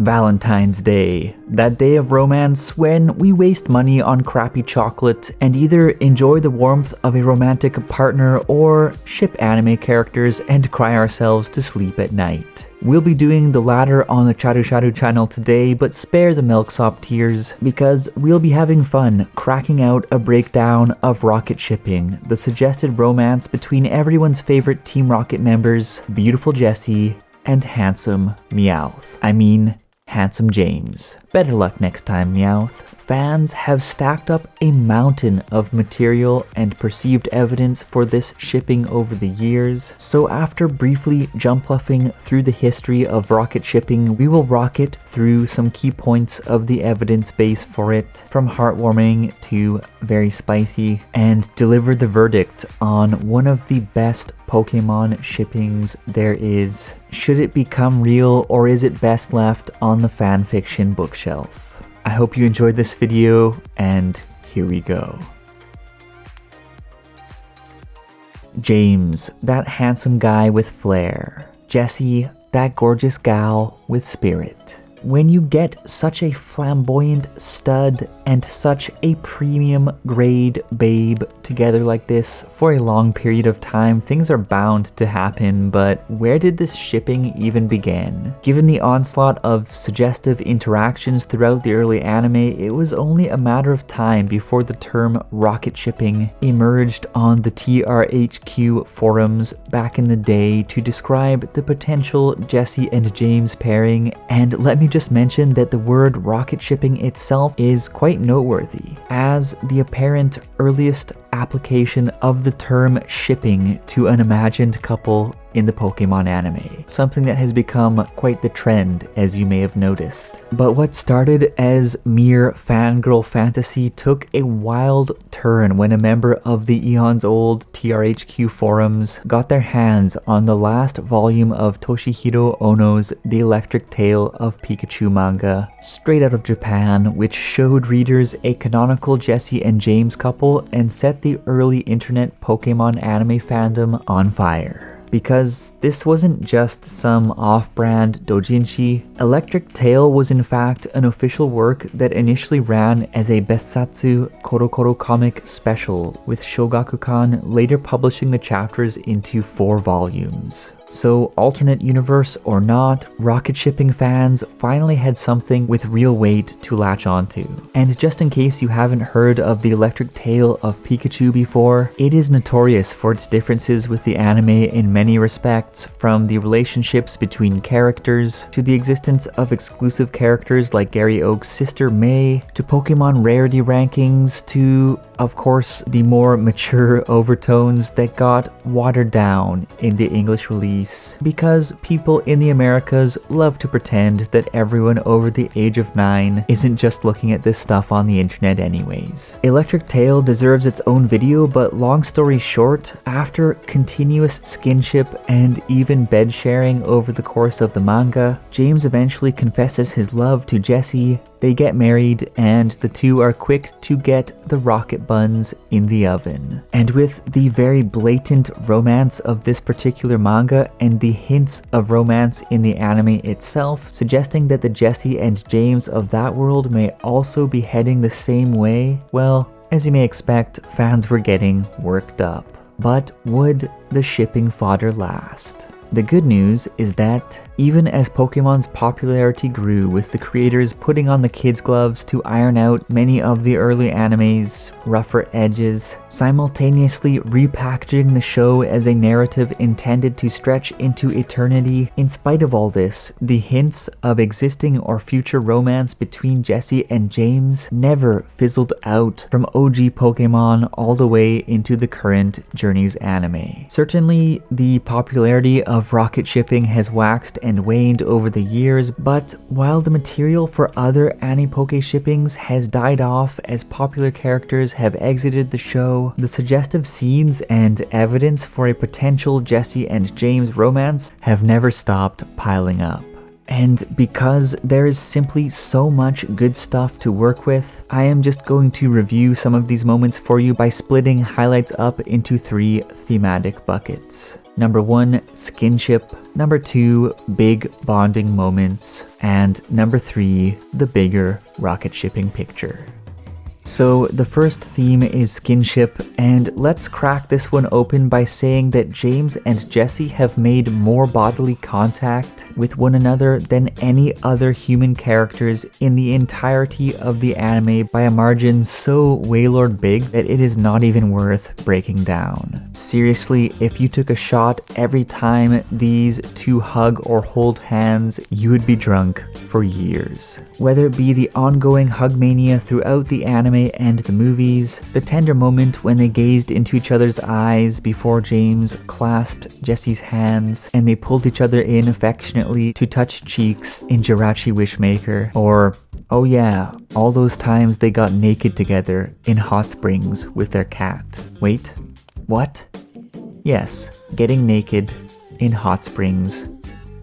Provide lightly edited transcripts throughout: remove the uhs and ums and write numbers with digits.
Valentine's Day, that day of romance when we waste money on crappy chocolate and either enjoy the warmth of a romantic partner or ship anime characters and cry ourselves to sleep at night. We'll be doing the latter on the Charu Charu channel today, but spare the milksop tears because we'll be having fun cracking out a breakdown of rocket shipping, the suggested romance between everyone's favorite Team Rocket members, beautiful Jessie and handsome Meowth. I mean, handsome James. Better luck next time, Meowth. Fans have stacked up a mountain of material and perceived evidence for this shipping over the years, so after briefly jump-luffing through the history of rocket shipping, we will rocket through some key points of the evidence base for it, from heartwarming to very spicy, and deliver the verdict on one of the best Pokemon shippings there is. Should it become real, or is it best left on the fanfiction bookshelf? I hope you enjoyed this video, and here we go. James, that handsome guy with flair. Jessie, that gorgeous gal with spirit. When you get such a flamboyant stud and such a premium grade babe together like this for a long period of time, things are bound to happen, but where did this shipping even begin? Given the onslaught of suggestive interactions throughout the early anime, it was only a matter of time before the term rocket shipping emerged on the TRHQ forums back in the day to describe the potential Jessie and James pairing, and let me just mention that the word rocket shipping itself is quite noteworthy, as the apparent earliest application of the term shipping to an imagined couple in the Pokemon anime, something that has become quite the trend, as you may have noticed. But what started as mere fangirl fantasy took a wild turn when a member of the eons old TRHQ forums got their hands on the last volume of Toshihiro Ono's The Electric Tale of Pikachu manga, straight out of Japan, which showed readers a canonical Jessie and James couple and set the early internet Pokemon anime fandom on fire. Because this wasn't just some off-brand doujinshi. Electric Tale was in fact an official work that initially ran as a Bessatsu Korokoro comic special, with Shogakukan later publishing the chapters into 4 volumes. So alternate universe or not, rocket shipping fans finally had something with real weight to latch onto. And just in case you haven't heard of the Electric Tale of Pikachu before, it is notorious for its differences with the anime in many respects, from the relationships between characters, to the existence of exclusive characters like Gary Oak's sister May, to Pokemon rarity rankings, to, of course, the more mature overtones that got watered down in the English release, because people in the Americas love to pretend that everyone over the age of 9 isn't just looking at this stuff on the internet anyways. Electric Tale deserves its own video, but long story short, after continuous skinship and even bed sharing over the course of the manga, James eventually confesses his love to Jessie. They get married, and the two are quick to get the rocket buns in the oven. And with the very blatant romance of this particular manga and the hints of romance in the anime itself, suggesting that the Jessie and James of that world may also be heading the same way, well, as you may expect, fans were getting worked up. But would the shipping fodder last? The good news is that even as Pokemon's popularity grew, with the creators putting on the kids' gloves to iron out many of the early anime's rougher edges, simultaneously repackaging the show as a narrative intended to stretch into eternity, in spite of all this, the hints of existing or future romance between Jessie and James never fizzled out from OG Pokemon all the way into the current Journeys anime. Certainly, the popularity of rocket shipping has waxed and waned over the years, but while the material for other anime-poke shippings has died off as popular characters have exited the show, the suggestive scenes and evidence for a potential Jessie and James romance have never stopped piling up. And because there is simply so much good stuff to work with, I am just going to review some of these moments for you by splitting highlights up into 3 thematic buckets. Number 1, skinship. Number 2, big bonding moments. And number 3, the bigger rocket shipping picture. So the first theme is skinship, and let's crack this one open by saying that James and Jessie have made more bodily contact with one another than any other human characters in the entirety of the anime by a margin so waylord big that it is not even worth breaking down. Seriously, if you took a shot every time these two hug or hold hands, you would be drunk for years. Whether it be the ongoing hug mania throughout the anime and the movies, the tender moment when they gazed into each other's eyes before James clasped Jessie's hands and they pulled each other in affectionately to touch cheeks in Jirachi Wishmaker, or oh yeah, all those times they got naked together in hot springs with their cat. Wait, what? Yes, getting naked in hot springs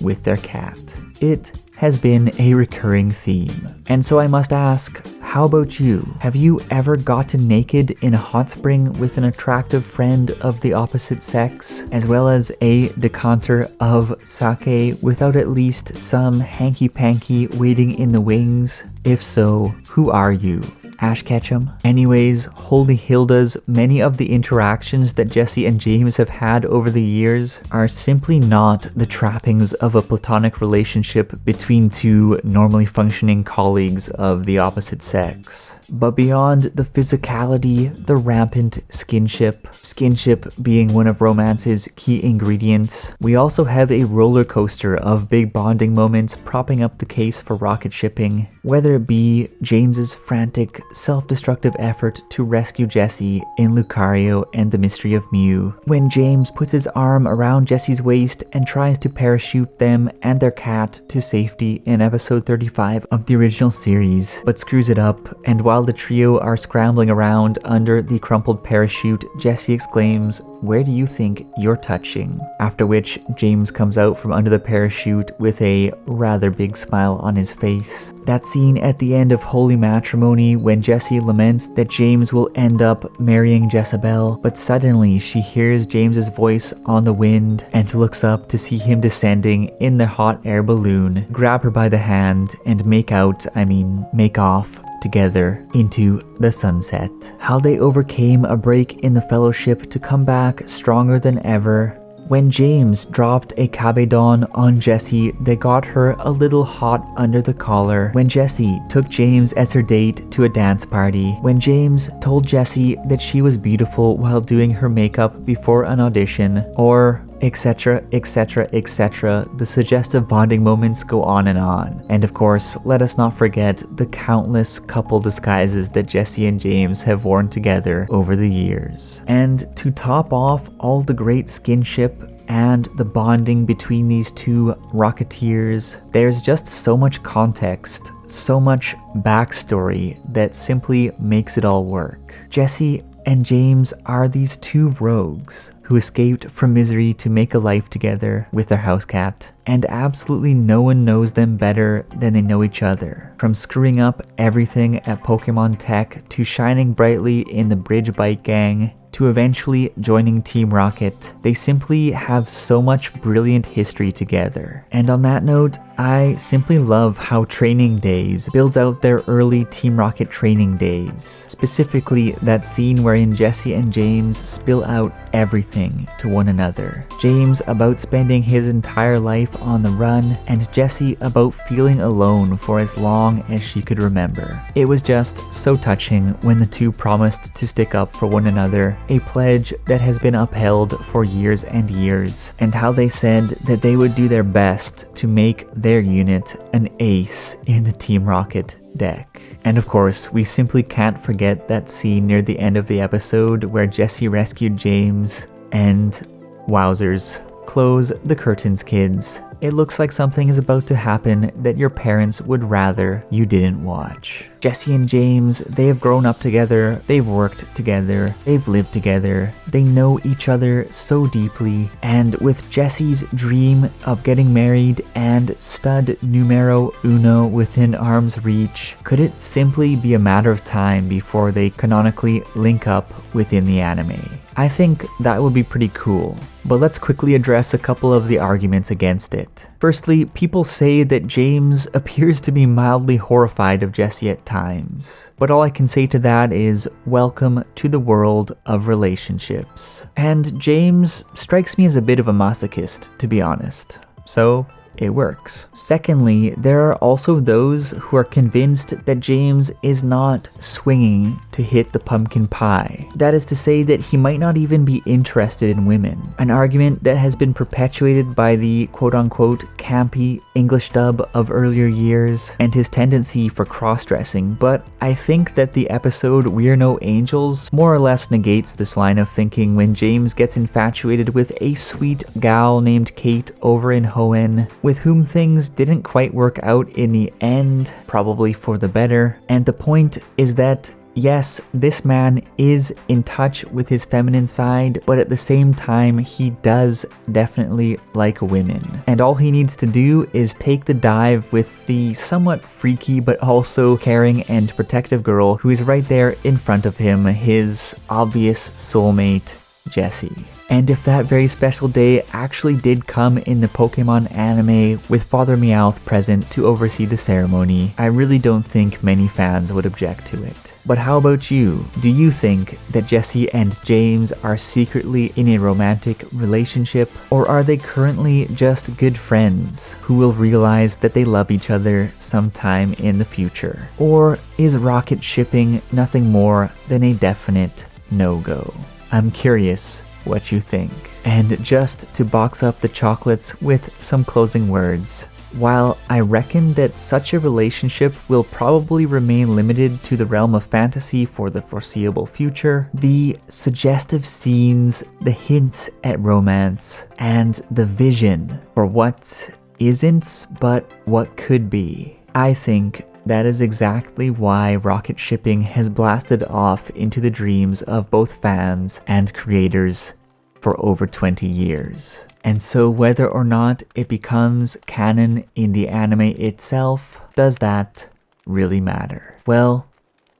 with their cat. It has been a recurring theme. And so I must ask, how about you? Have you ever gotten naked in a hot spring with an attractive friend of the opposite sex, as well as a decanter of sake without at least some hanky-panky waiting in the wings? If so, who are you? Ash Ketchum? Anyways, holy Hildas, many of the interactions that Jessie and James have had over the years are simply not the trappings of a platonic relationship between two normally functioning colleagues of the opposite sex. But beyond the physicality, the rampant skinship being one of romance's key ingredients, we also have a roller coaster of big bonding moments propping up the case for rocket shipping, whether it be James's frantic, self-destructive effort to rescue Jessie in Lucario and the Mystery of Mew, when James puts his arm around Jessie's waist and tries to parachute them and their cat to safety in episode 35 of the original series, but screws it up, and while the trio are scrambling around under the crumpled parachute, Jessie exclaims, "Where do you think you're touching?" After which, James comes out from under the parachute with a rather big smile on his face. That scene at the end of Holy Matrimony when Jessie laments that James will end up marrying Jezebel, but suddenly she hears James's voice on the wind and looks up to see him descending in the hot air balloon, grab her by the hand, and make off together into the sunset. How they overcame a break in the fellowship to come back stronger than ever. When James dropped a kabedon on Jessie, they got her a little hot under the collar. When Jessie took James as her date to a dance party. When James told Jessie that she was beautiful while doing her makeup before an audition. Or etc, etc, etc. The suggestive bonding moments go on. And of course, let us not forget the countless couple disguises that Jessie and James have worn together over the years. And to top off all the great skinship and the bonding between these two Rocketeers, there's just so much context, so much backstory that simply makes it all work. Jessie and James are these two rogues who escaped from misery to make a life together with their house cat, and absolutely no one knows them better than they know each other. From screwing up everything at Pokemon Tech to shining brightly in the Bridge Bike Gang to eventually joining Team Rocket, they simply have so much brilliant history together. And on that note, I simply love how Training Days builds out their early Team Rocket training days. Specifically, that scene wherein Jessie and James spill out everything to one another. James about spending his entire life on the run, and Jessie about feeling alone for as long as she could remember. It was just so touching when the two promised to stick up for one another, a pledge that has been upheld for years and years, and how they said that they would do their best to make their unit an ace in the Team Rocket deck. And of course, we simply can't forget that scene near the end of the episode where Jessie rescued James, and wowzers, close the curtains, kids. It looks like something is about to happen that your parents would rather you didn't watch. Jessie and James, they have grown up together, they've worked together, they've lived together, they know each other so deeply, and with Jessie's dream of getting married and stud numero uno within arm's reach, could it simply be a matter of time before they canonically link up within the anime? I think that would be pretty cool. But let's quickly address a couple of the arguments against it. Firstly, people say that James appears to be mildly horrified of Jesse at times. But all I can say to that is, welcome to the world of relationships. And James strikes me as a bit of a masochist, to be honest. So, it works. Secondly, there are also those who are convinced that James is not swinging to hit the pumpkin pie. That is to say that he might not even be interested in women. An argument that has been perpetuated by the quote-unquote campy English dub of earlier years and his tendency for cross-dressing, but I think that the episode We're No Angels more or less negates this line of thinking when James gets infatuated with a sweet gal named Kate over in Hoenn, with whom things didn't quite work out in the end, probably for the better. And the point is that yes, this man is in touch with his feminine side, but at the same time, he does definitely like women. And all he needs to do is take the dive with the somewhat freaky but also caring and protective girl who is right there in front of him, his obvious soulmate, Jesse. And if that very special day actually did come in the Pokemon anime with Father Meowth present to oversee the ceremony, I really don't think many fans would object to it. But how about you? Do you think that Jesse and James are secretly in a romantic relationship, or are they currently just good friends who will realize that they love each other sometime in the future? Or is rocket shipping nothing more than a definite no-go? I'm curious what you think. And just to box up the chocolates with some closing words, while I reckon that such a relationship will probably remain limited to the realm of fantasy for the foreseeable future, the suggestive scenes, the hints at romance, and the vision for what isn't but what could be, I think that is exactly why rocket shipping has blasted off into the dreams of both fans and creators for over 20 years. And so whether or not it becomes canon in the anime itself, does that really matter? Well,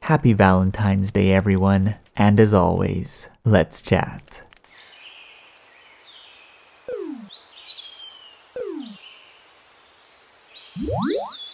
happy Valentine's Day everyone, and as always, let's chat. What?